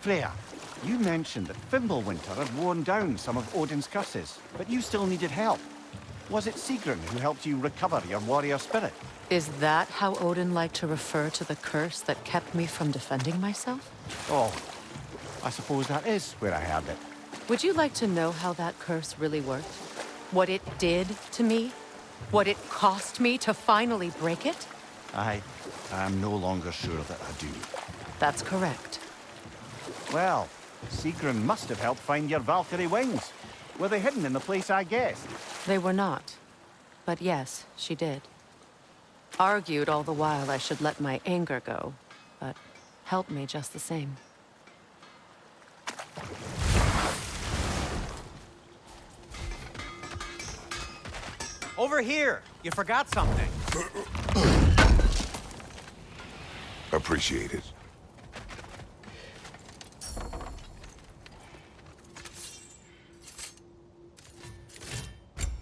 Freya, you mentioned that Fimbulwinter had worn down some of Odin's curses, but you still needed help. Was it Sigrun who helped you recover your warrior spirit? Is that how Odin liked to refer to the curse that kept me from defending myself? Oh, I suppose that is where I heard it. Would you like to know how that curse really worked? What it did to me? What it cost me to finally break it? I am no longer sure that I do. That's correct. Well, Sigrun must have helped find your Valkyrie wings. Were they hidden in the place I guessed? They were not. But yes, she did. Argued all the while I should let my anger go, but helped me just the same. Over here! You forgot something. Appreciate it.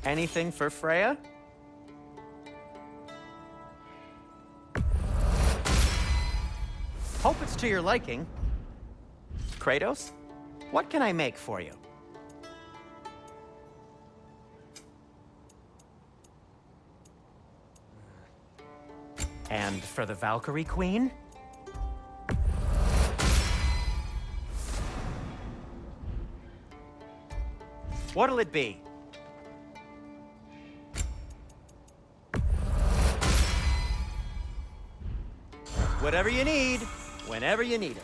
Anything for Freya? Hope it's to your liking. Kratos, what can I make for you? And for the Valkyrie Queen? What'll it be? Whatever you need, whenever you need it.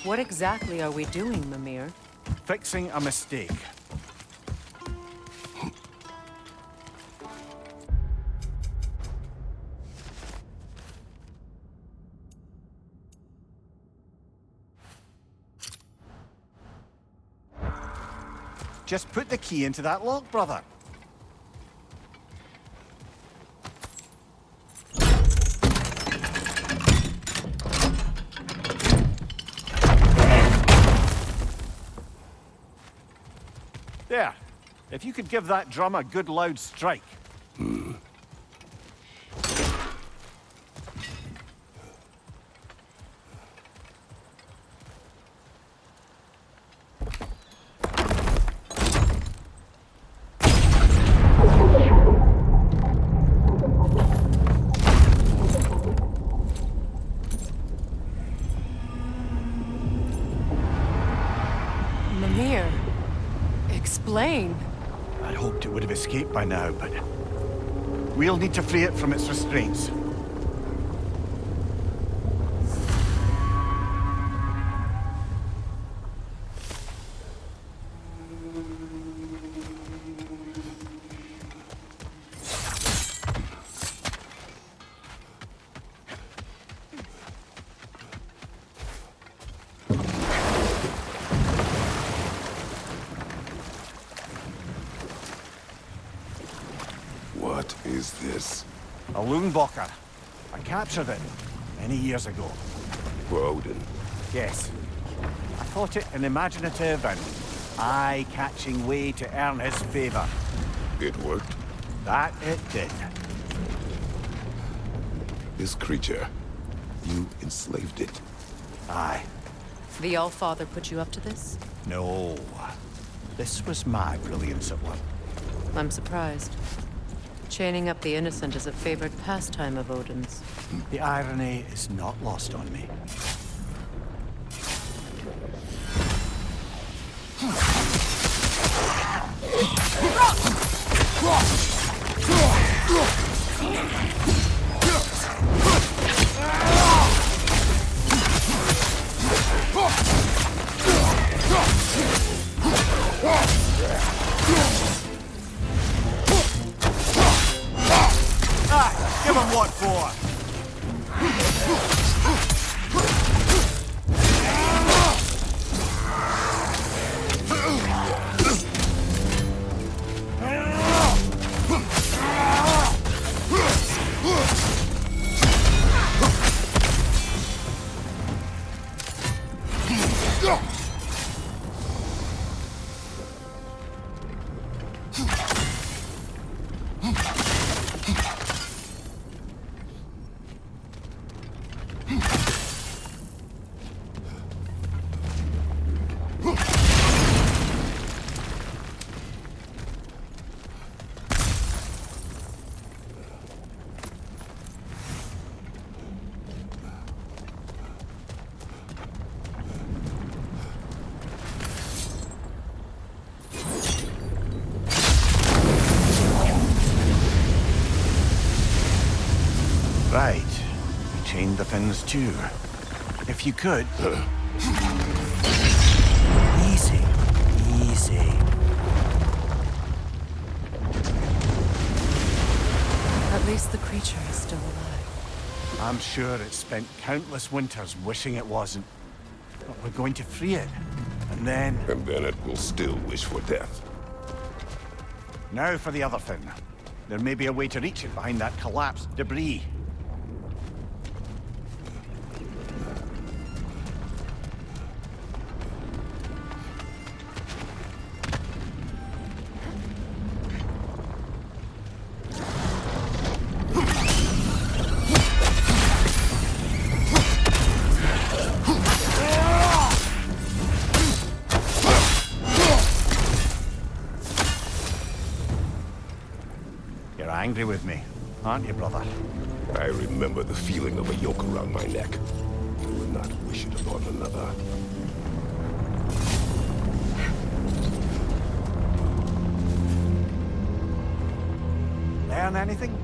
What exactly are we doing, Mimir? Fixing a mistake. Just put the key into that lock, brother. There. If you could give that drum a good loud strike. Mimir, explain. I'd hoped it would have escaped by now, but we'll need to free it from its restraints. What is this? A Loonbocker. I captured it many years ago. For Odin. Yes. I thought it an imaginative and eye-catching way to earn his favor. It worked? That it did. This creature, you enslaved it. Aye. The Allfather put you up to this? No. This was my brilliance at work. I'm surprised. Chaining up the innocent is a favorite pastime of Odin's. The irony is not lost on me. Give him what for! Right. You chained the fins too. If you could... Easy. Easy. At least the creature is still alive. I'm sure it spent countless winters wishing it wasn't. But we're going to free it. And then... And then it will still wish for death. Now for the other fin. There may be a way to reach it behind that collapsed debris. You're angry with me, aren't you, brother? I remember the feeling of a yoke around my neck. I would not wish it upon another. Learn anything?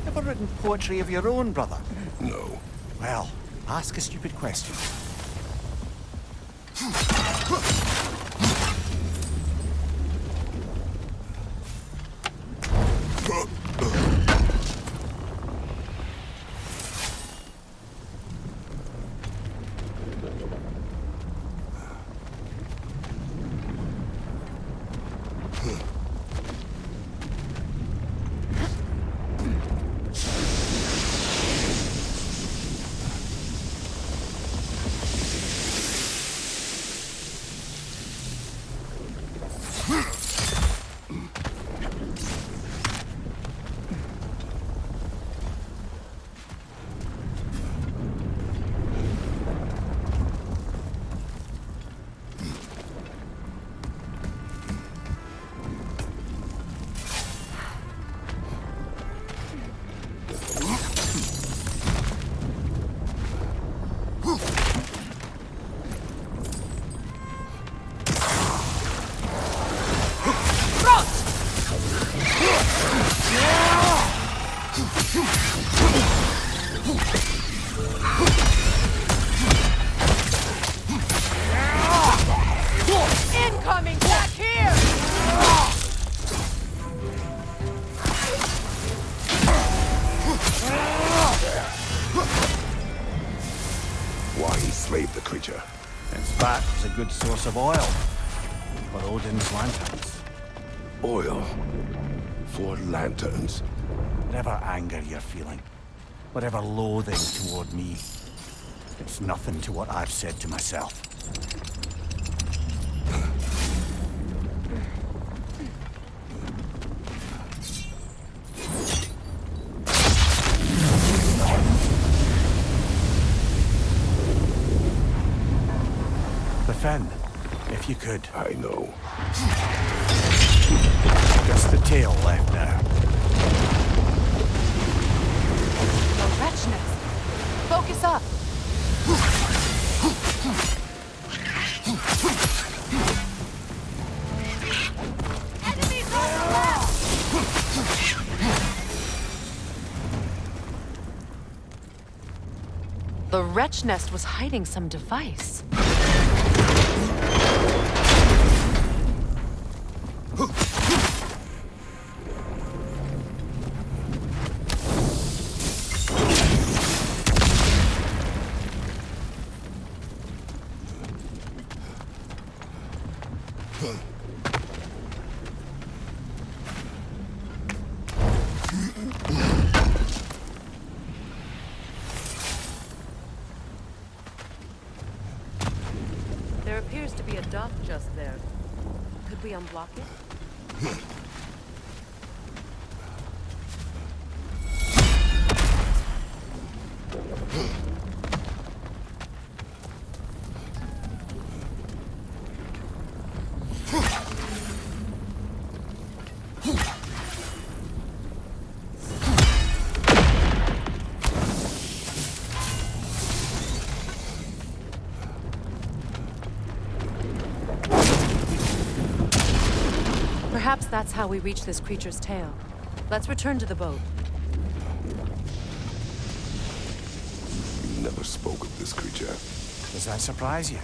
Ever written poetry of your own, brother? No. Well, ask a stupid question. Incoming! Back here! Why enslave the creature? Its fat is a good source of oil for Odin's lanterns. Oil. For lanterns. Whatever anger you're feeling, whatever loathing toward me, it's nothing to what I've said to myself. The fin, if you could. I know. Just the tail left now. The wretchness! Focus up! Enemies on the left! The wretch nest was hiding some device. appears to be a dock just there. Could we unblock it? Perhaps that's how we reach this creature's tail. Let's return to the boat. You never spoke of this creature. Does that surprise you?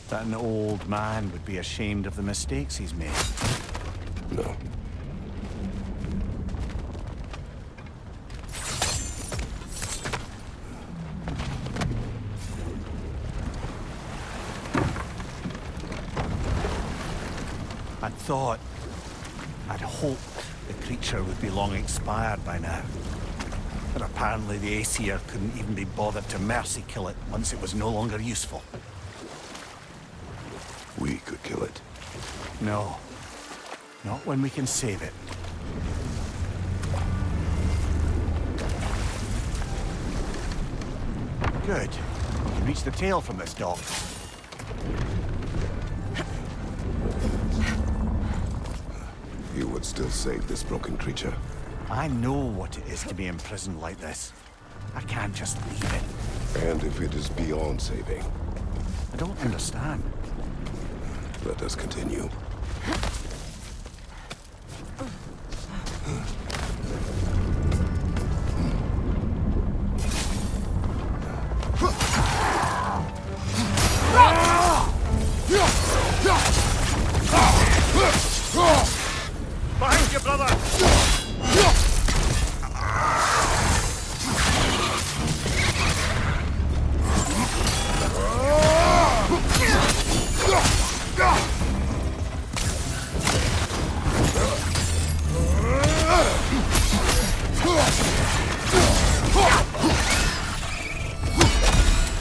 That an old man would be ashamed of the mistakes he's made? No. I'd hoped the creature would be long expired by now. But apparently the Aesir couldn't even be bothered to mercy kill it once it was no longer useful. We could kill it. No. Not when we can save it. Good. We can reach the tail from this dock. You would still save this broken creature. I know what it is to be imprisoned like this. I can't just leave it. And if it is beyond saving, I don't understand. let us continue. Behind you, brother!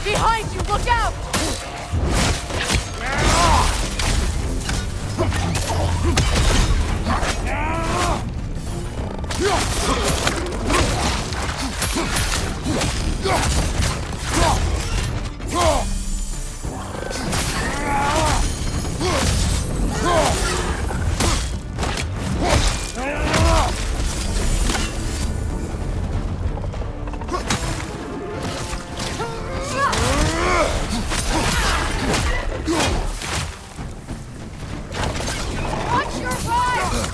Behind you, look out! Watch your ride!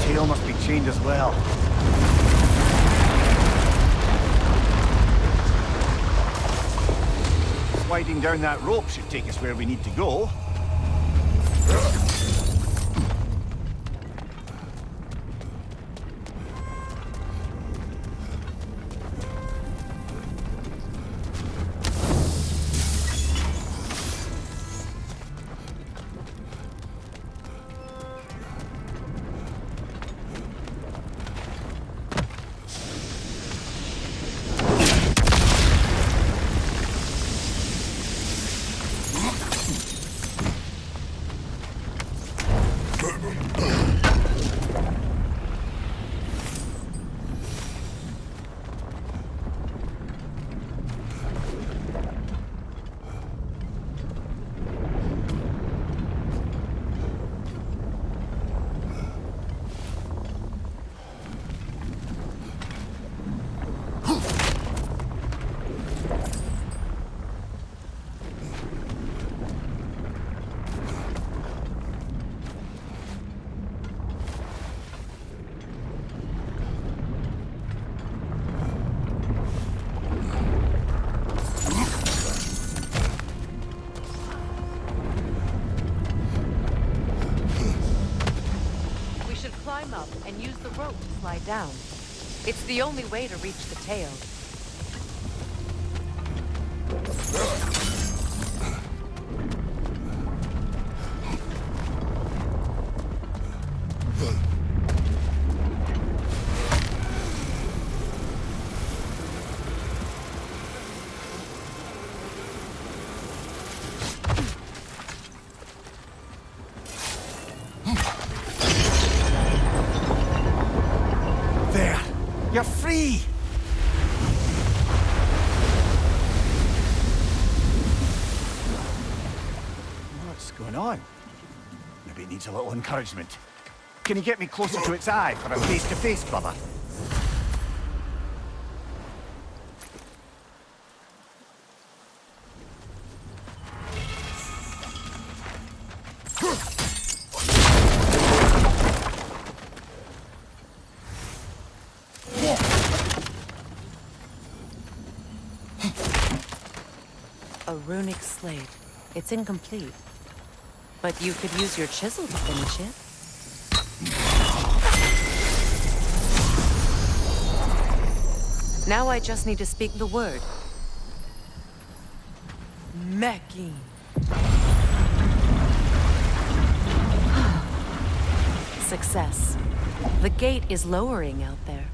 Tail must be chained as well. Sliding down that rope should take us where we need to go. use the rope to slide down. It's the only way to reach the tail. There! You're free! What's going on? Maybe it needs a little encouragement. Can you get me closer to its eye for a face-to-face, brother? A runic slate. It's incomplete. But you could use your chisel to finish it. Now I just need to speak the word. Meki. Success. The gate is lowering out there.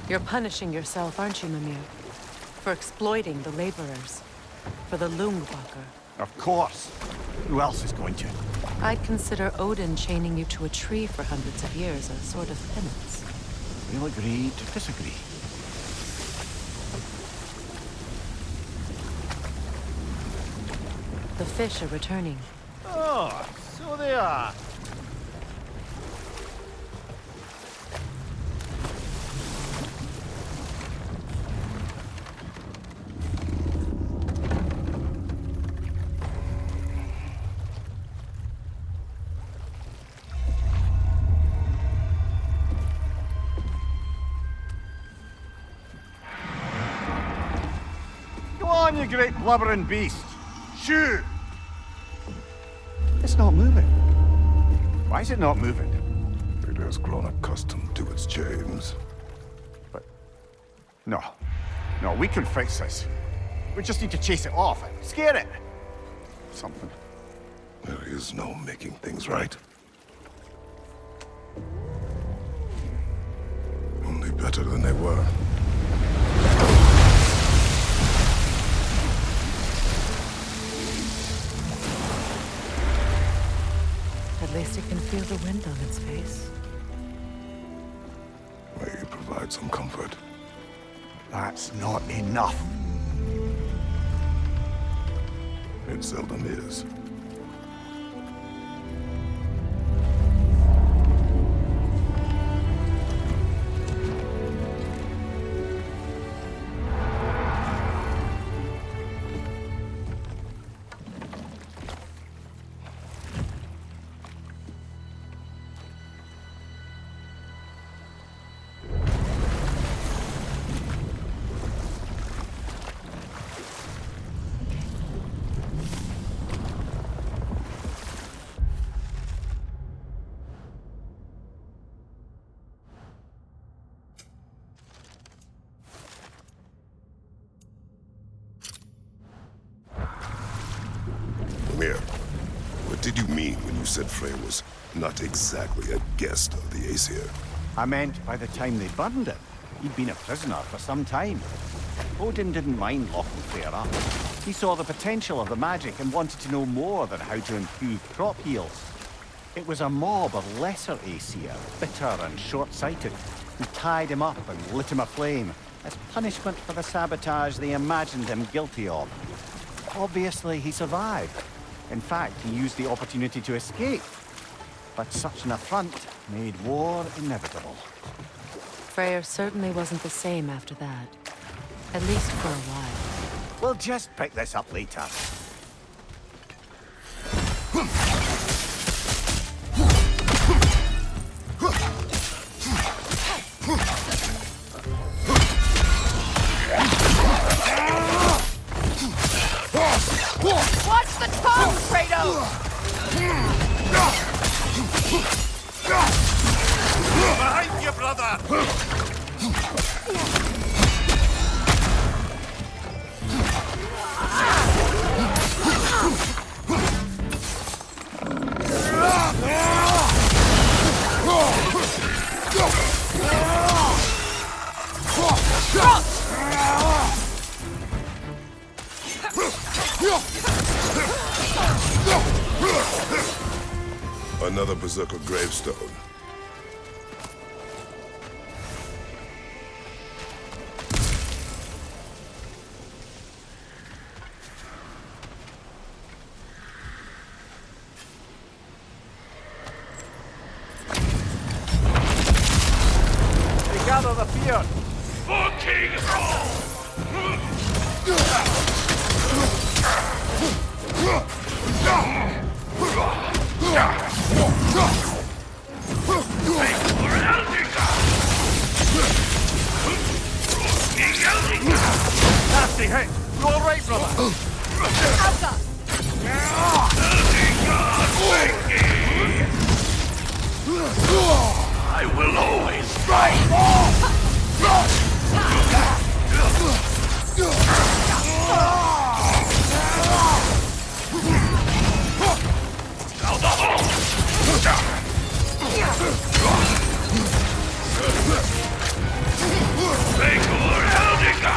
You're punishing yourself, aren't you, Mimir? For exploiting the laborers. For the Lungbacher. Of course. Who else is going to? I'd consider Odin chaining you to a tree for hundreds of years a sort of penance. We'll agree to disagree. The fish are returning. Oh, so they are. Go on, you great blubbering beast. Shoo! It's not moving. Why is it not moving? It has grown accustomed to its chains. But... No. No, we can fix this. We just need to chase it off and scare it. Something. There is no making things right. Only better than they were. At least it can feel the wind on its face. May you provide some comfort. That's not enough. It seldom is. Mimir, what did you mean when you said Frey was not exactly a guest of the Aesir? I meant by the time they burned it, he'd been a prisoner for some time. Odin didn't mind locking Frey up. He saw the potential of the magic and wanted to know more than how to improve crop yields. It was a mob of lesser Aesir, bitter and short-sighted, who tied him up and lit him aflame as punishment for the sabotage they imagined him guilty of. Obviously, he survived. In fact, he used the opportunity to escape. But such an affront made war inevitable. Freyr certainly wasn't the same after that. At least for a while. We'll just pick this up later. Watch the tongue, Kratos! Behind you, brother! Another Berserker gravestone. They gather the fear. For King Rome! Nasty hit. You all right, brother? I will always fight! Now the hole! Vegor Heldica!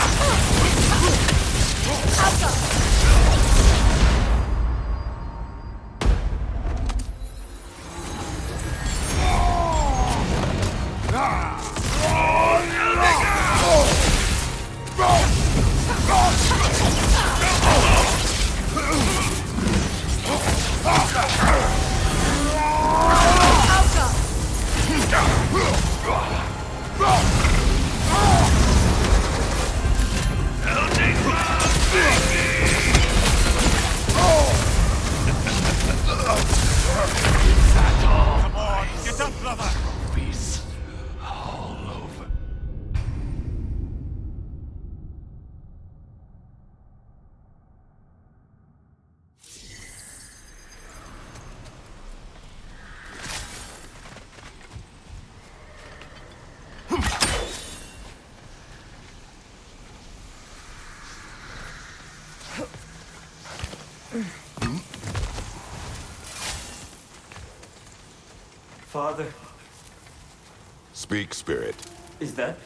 Come on, get up, brother. Peace all over. Father, Speak, spirit. is that...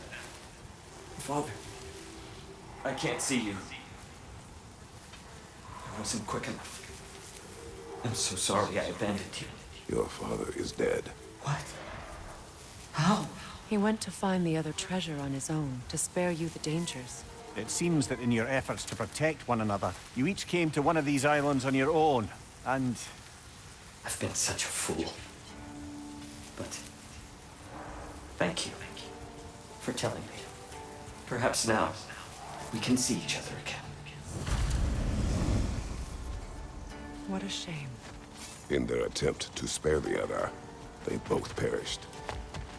Father, I can't see you. I wasn't quick enough. I'm so sorry I abandoned you. Your father is dead. What? How? He went to find the other treasure on his own, to spare you the dangers. It seems that in your efforts to protect one another, you each came to one of these islands on your own, and... I've been such a fool. But... thank you for telling me. Perhaps now we can see each other again. What a shame. In their attempt to spare the other, they both perished.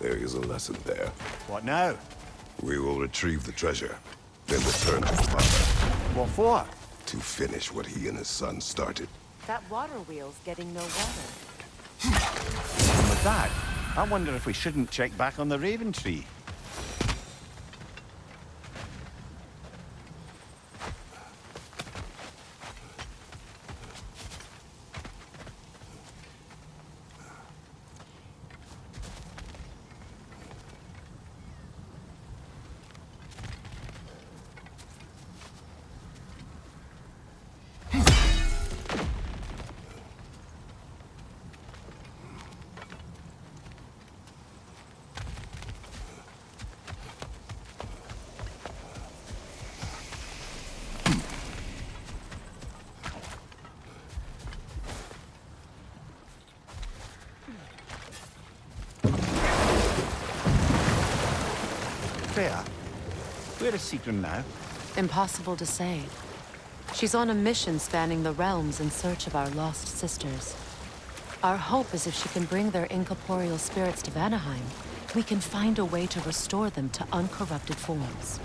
There is a lesson there. What now? We will retrieve the treasure, then return to father What for? to finish what he and his son started. That water wheel's getting no water. And with that, I wonder if we shouldn't check back on the Raven Tree. Freya? Where is Sigrun now? Impossible to say. She's on a mission spanning the realms in search of our lost sisters. Our hope is if she can bring their incorporeal spirits to Vanaheim, we can find a way to restore them to uncorrupted forms.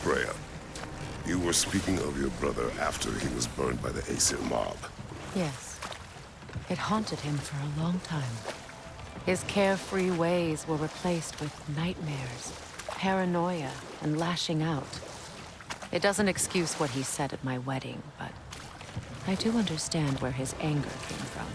Freya, you were speaking of your brother after he was burned by the Aesir mob. Yes. It haunted him for a long time. His carefree ways were replaced with nightmares, paranoia, and lashing out. It doesn't excuse what he said at my wedding, but I do understand where his anger came from.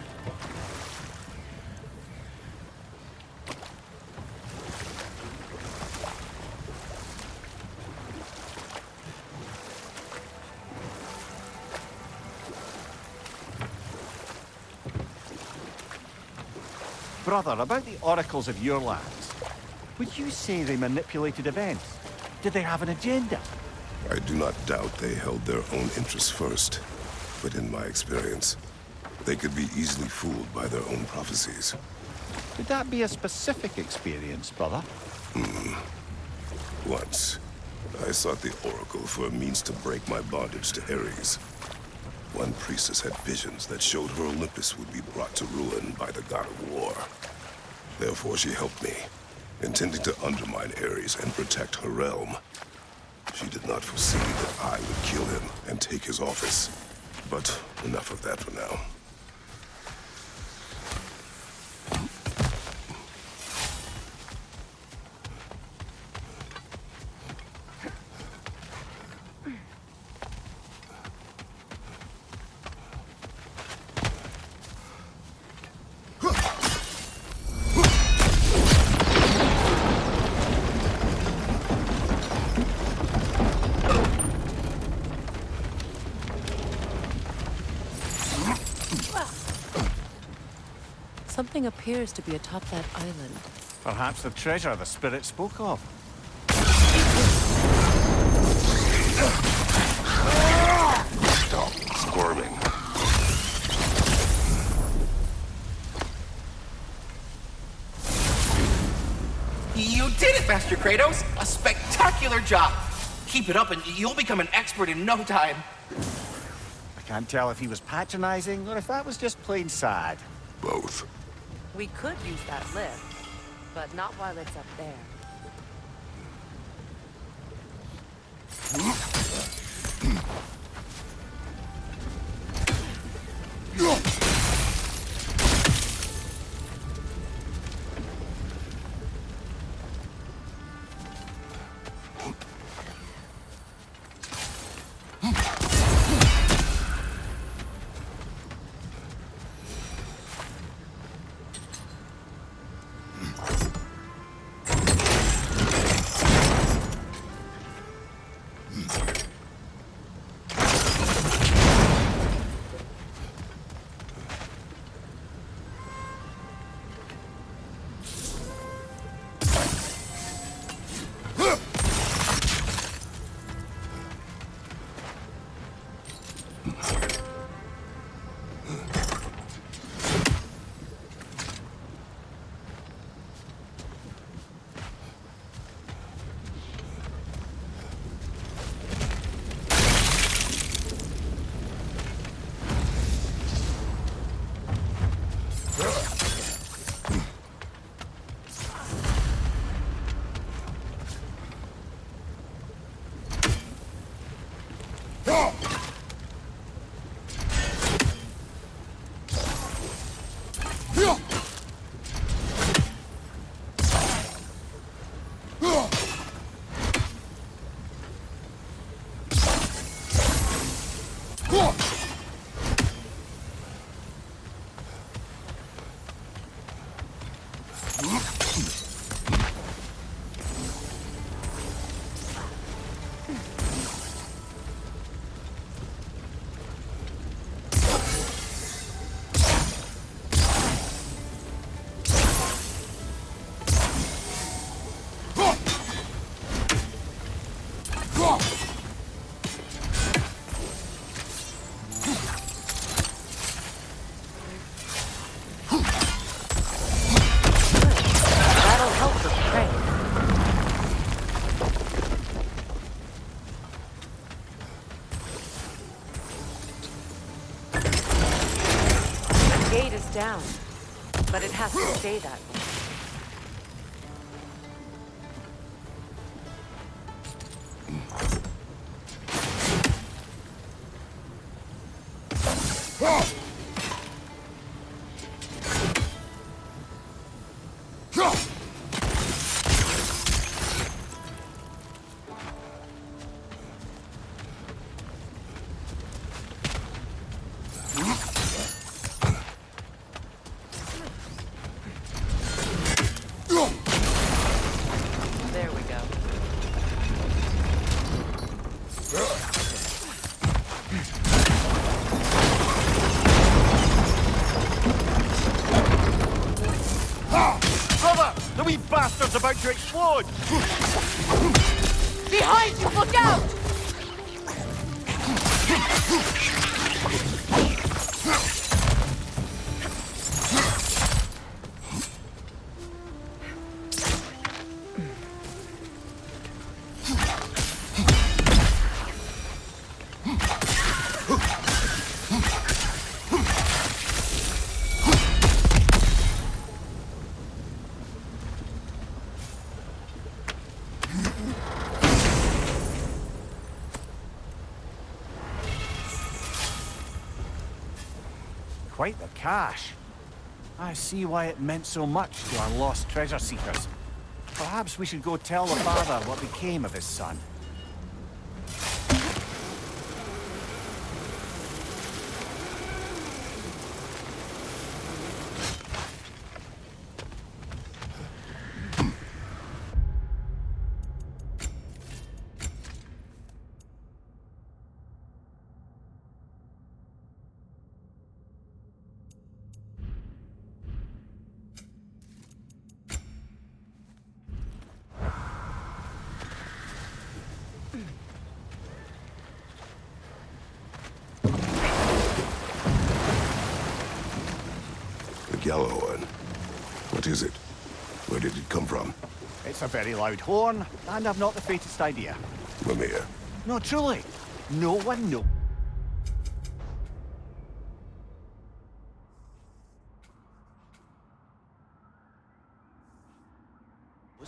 Brother, about the oracles of your lands. Would you say they manipulated events? Did they have an agenda? I do not doubt they held their own interests first, but in my experience, they could be easily fooled by their own prophecies. Would that be a specific experience, brother? Once, I sought the Oracle for a means to break my bondage to Ares. One priestess had visions that showed her Olympus would be brought to ruin by the god of war. Therefore she helped me, intending to undermine Ares and protect her realm. She did not foresee that I would kill him and take his office. But enough of that for now. Something appears to be atop that island. Perhaps the treasure the spirit spoke of. Stop squirming. You did it, Master Kratos! A spectacular job! Keep it up and you'll become an expert in no time. I can't tell if he was patronizing or if that was just plain sad. Both. We could use that lift, but not while it's up there. stay that way. There we go. Brother! The wee bastard's about to explode! Behind you! Look out! Quite the cache. I see why it meant so much to our lost treasure seekers. Perhaps we should go tell the father what became of his son. The yellow one. What is it? Where did it come from? It's a very loud horn, and I've not the faintest idea. Mimir. No, truly. No one knows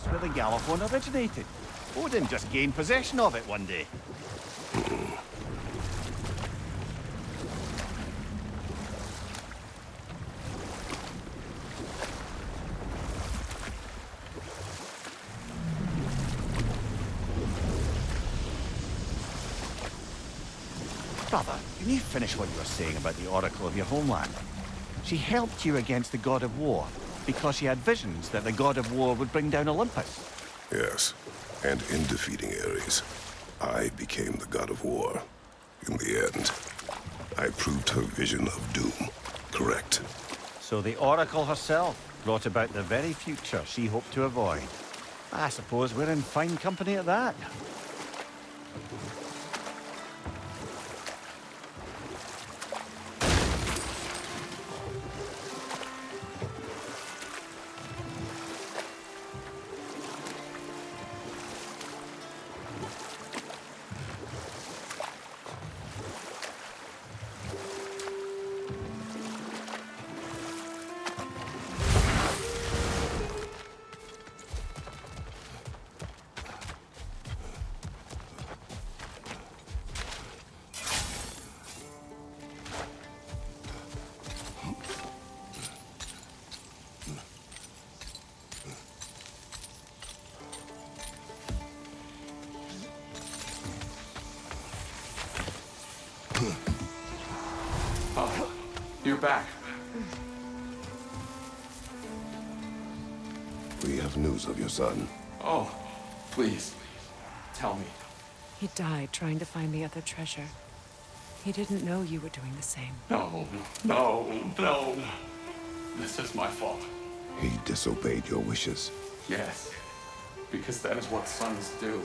where the Galaphone originated. Odin just gained possession of it one day. Brother, can you finish what you were saying about the Oracle of your homeland? She helped you against the God of War because she had visions that the God of War would bring down Olympus. Yes. And in defeating Ares, I became the god of war. In the end, I proved her vision of doom correct. So the Oracle herself brought about the very future she hoped to avoid. I suppose we're in fine company at that. Oh, you're back. We have news of your son. Oh, please, tell me. He died trying to find the other treasure. He didn't know you were doing the same. No, no, no. This is my fault. He disobeyed your wishes. Yes, because that is what sons do.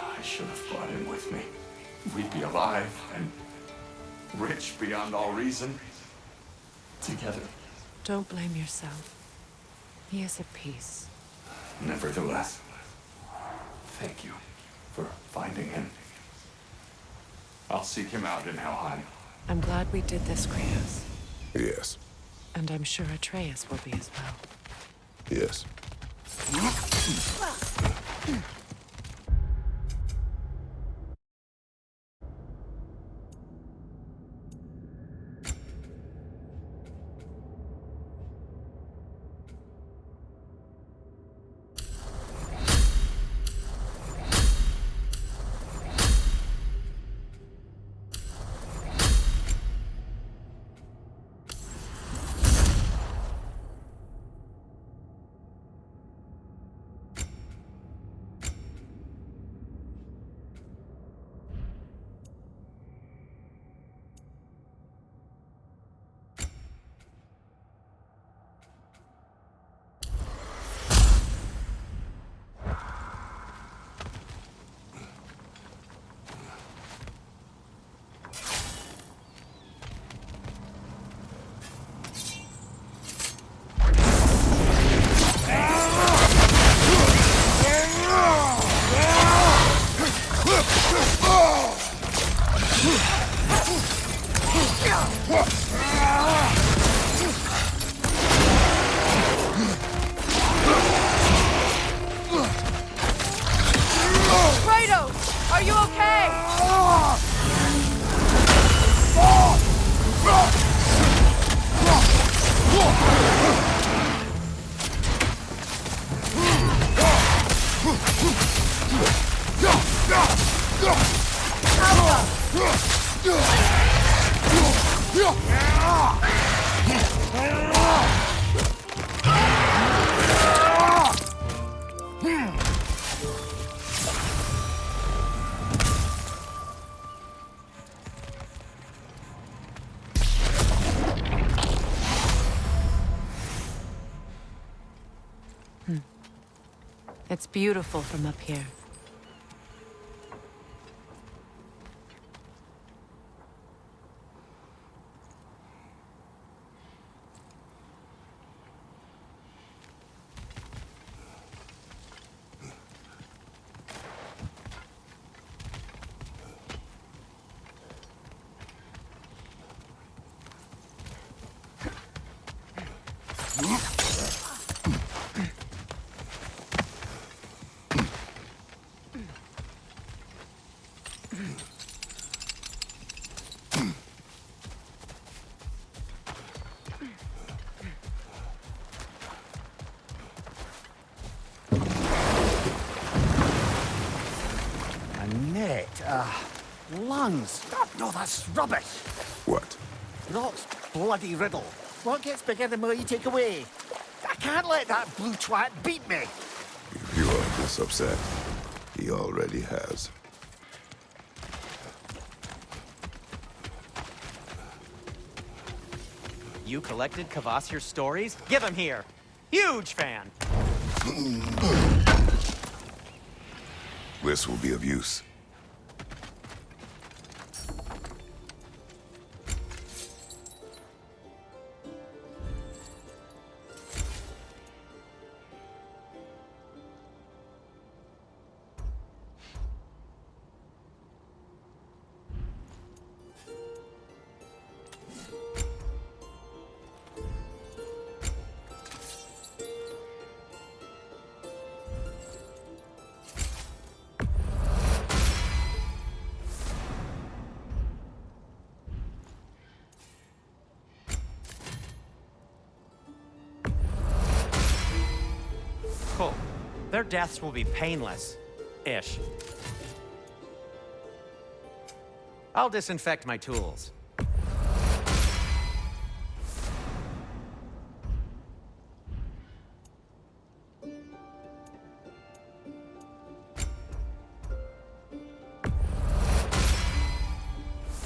I should have brought him with me. We'd be alive and rich beyond all reason. Together. Don't blame yourself. He is at peace. Nevertheless, thank you for finding him. I'll seek him out in Helheim. I'm glad we did this, Kratos. Yes. And I'm sure Atreus will be as well. Yes. Kratos! Are you okay? It's beautiful from up here. A net, lungs. God, no, that's rubbish. What? Rock's bloody riddle. What gets bigger the more you take away? I can't let that blue twat beat me. If you are this upset, he already has. You collected Kvasir's stories? Give him here. Huge fan. This will be of use. Cool. Their deaths will be painless-ish. I'll disinfect my tools.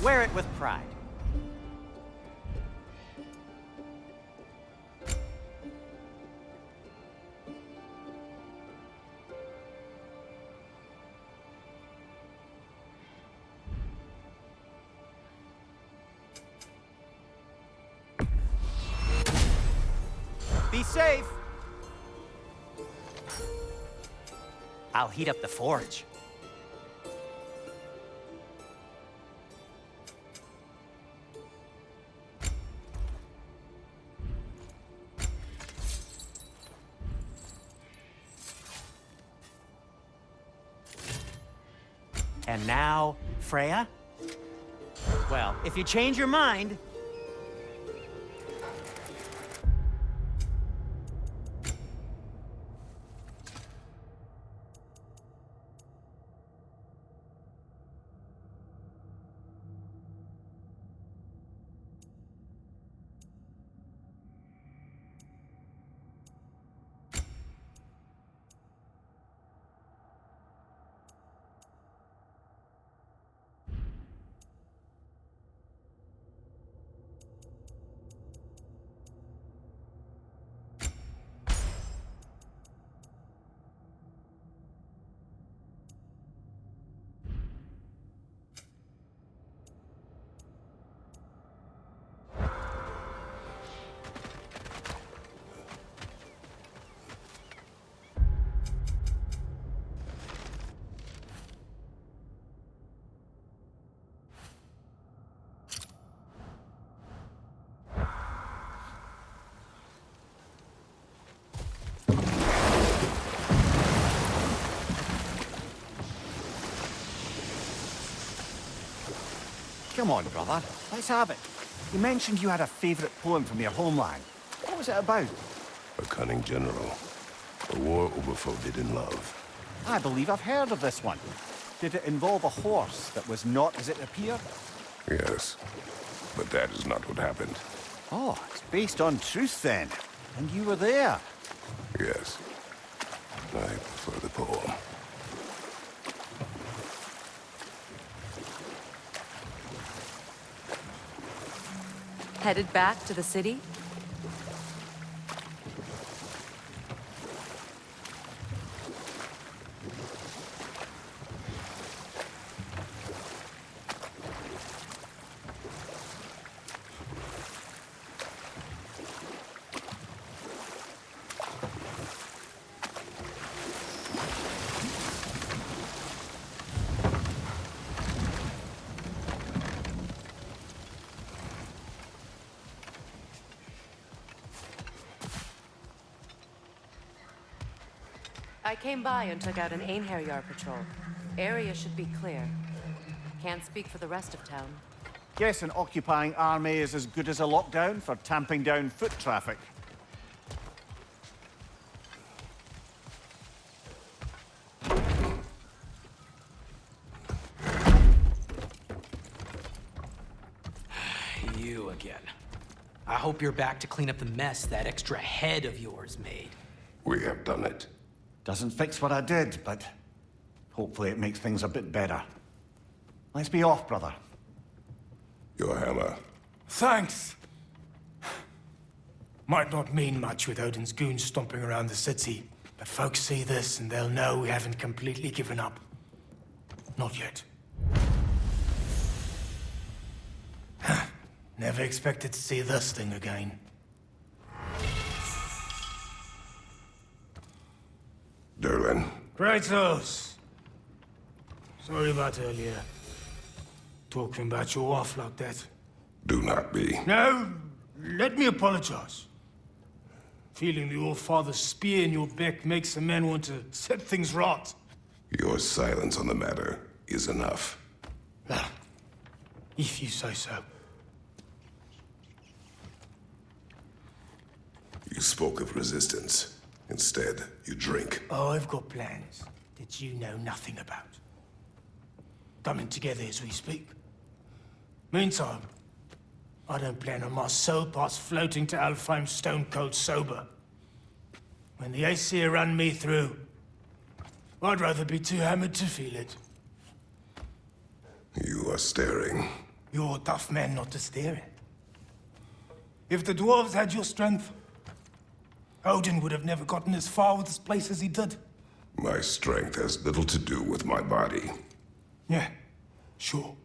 Wear it with pride. Be safe. I'll heat up the forge. And now, Freya? Well, if you change your mind... Come on, brother. Let's have it. You mentioned you had a favourite poem from your homeland. What was it about? A cunning general. A war over forbidden love. I believe I've heard of this one. Did it involve a horse that was not as it appeared? Yes, but that is not what happened. Oh, it's based on truth then. And you were there. Yes, I prefer the poem. Headed back to the city? I came by and took out an Einherjar patrol. Area should be clear. Can't speak for the rest of town. Guess an occupying army is as good as a lockdown for tamping down foot traffic. You again. I hope you're back to clean up the mess that extra head of yours made. We have done it. Doesn't fix what I did, but hopefully it makes things a bit better. Let's be off, brother. Your hammer. Thanks. Might not mean much with Odin's goons stomping around the city, but folks see this and they'll know we haven't completely given up. Not yet. Never expected to see this thing again. Derlin. Kratos! Sorry about earlier. Talking about your wife like that. Do not be. No, let me apologize. Feeling the All-Father's spear in your back makes a man want to set things right. Your silence on the matter is enough. If you say so. You spoke of resistance. Instead, you drink. Oh, I've got plans that you know nothing about. Coming together as we speak. Meantime, I don't plan on my soul parts floating to Alfheim stone cold sober. When the Aesir run me through, I'd rather be too hammered to feel it. You are staring. You're a tough man not to stare at. If the dwarves had your strength, Odin would have never gotten as far with this place as he did. My strength has little to do with my body. Yeah, sure.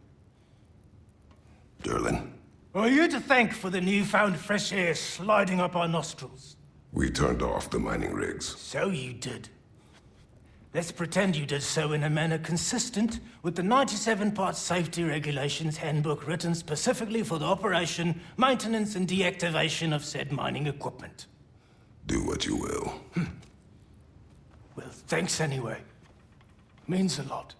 Derlin, Are you to thank for the newfound fresh air sliding up our nostrils? we turned off the mining rigs. So you did. Let's pretend you did so in a manner consistent with the 97-part safety regulations handbook written specifically for the operation, maintenance, and deactivation of said mining equipment. Do what you will. Well, thanks anyway. Means a lot.